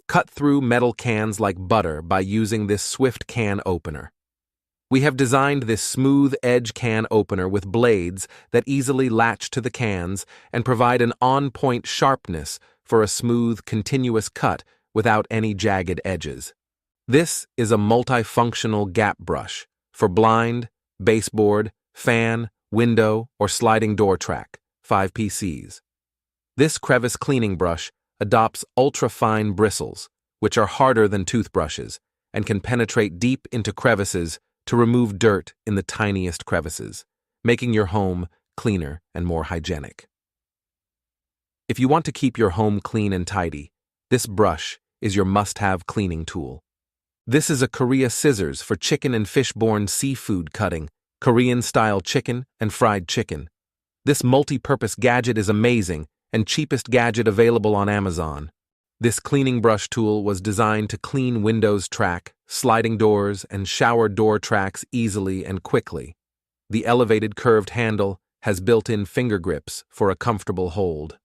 cut through metal cans like butter by using this swift can opener. We have designed this smooth edge can opener with blades that easily latch to the cans and provide an on-point sharpness for a smooth, continuous cut without any jagged edges. This is a multifunctional gap brush for blind, baseboard, fan, window, or sliding door track, 5 PCs. This crevice cleaning brush adopts ultra-fine bristles, which are harder than toothbrushes, and can penetrate deep into crevices to remove dirt in the tiniest crevices, making your home cleaner and more hygienic. If you want to keep your home clean and tidy, this brush is your must-have cleaning tool. This is a Korea scissors for chicken and fish-borne seafood cutting, Korean-style chicken and fried chicken. This multi-purpose gadget is amazing and cheapest gadget available on Amazon. This cleaning brush tool was designed to clean windows track, sliding doors, and shower door tracks easily and quickly. The elevated curved handle has built-in finger grips for a comfortable hold.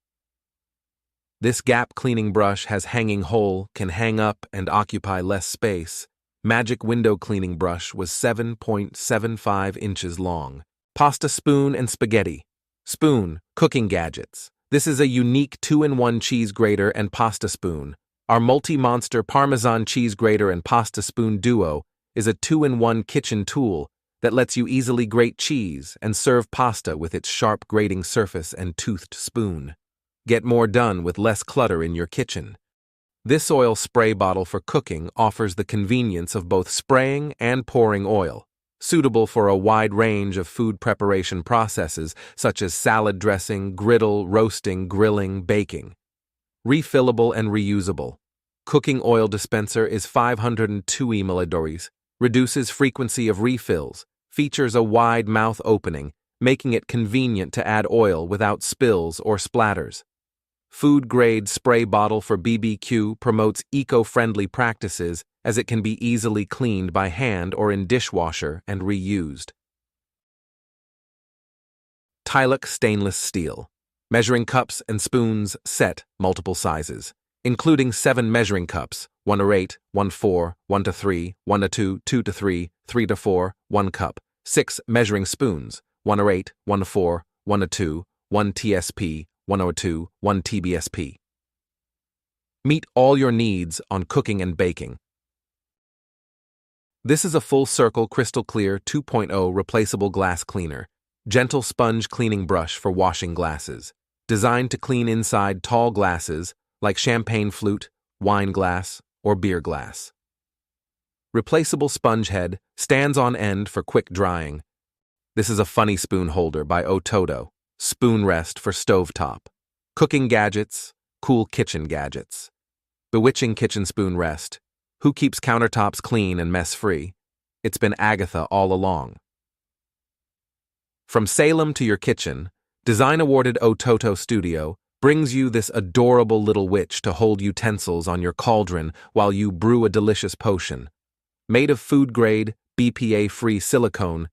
This gap cleaning brush has hanging hole, can hang up and occupy less space. Magic window cleaning brush was 7.75 inches long. Pasta spoon and spaghetti. Spoon, cooking gadgets. This is a unique 2-in-1 cheese grater and pasta spoon. Our multi-monster Parmesan cheese grater and pasta spoon duo is a 2-in-1 kitchen tool that lets you easily grate cheese and serve pasta with its sharp grating surface and toothed spoon. Get more done with less clutter in your kitchen. This oil spray bottle for cooking offers the convenience of both spraying and pouring oil, suitable for a wide range of food preparation processes such as salad dressing, griddle, roasting, grilling, baking. Refillable and reusable. Cooking oil dispenser is 502 ml, reduces frequency of refills, features a wide mouth opening, making it convenient to add oil without spills or splatters. Food-grade spray bottle for BBQ promotes eco-friendly practices as it can be easily cleaned by hand or in dishwasher and reused. Tilak stainless steel. Measuring cups and spoons set, multiple sizes, including 7 measuring cups, 1:8, 1:4, 1:3, 1:2, 2:3, 3:4, 1 cup, 6 measuring spoons, 1:8, 1:4, 1:2, 1 TSP, 102, 1 TBSP. Meet all your needs on cooking and baking. This is a full-circle crystal clear 2.0 replaceable glass cleaner, gentle sponge cleaning brush for washing glasses, designed to clean inside tall glasses like champagne flute, wine glass, or beer glass. Replaceable sponge head stands on end for quick drying. This is a funny spoon holder by Ototo. Spoon rest for stovetop. Cooking gadgets, cool kitchen gadgets. Bewitching kitchen spoon rest. Who keeps countertops clean and mess-free? It's been Agatha all along. From Salem to your kitchen, design-awarded Ototo Studio brings you this adorable little witch to hold utensils on your cauldron while you brew a delicious potion. Made of food-grade, BPA-free silicone,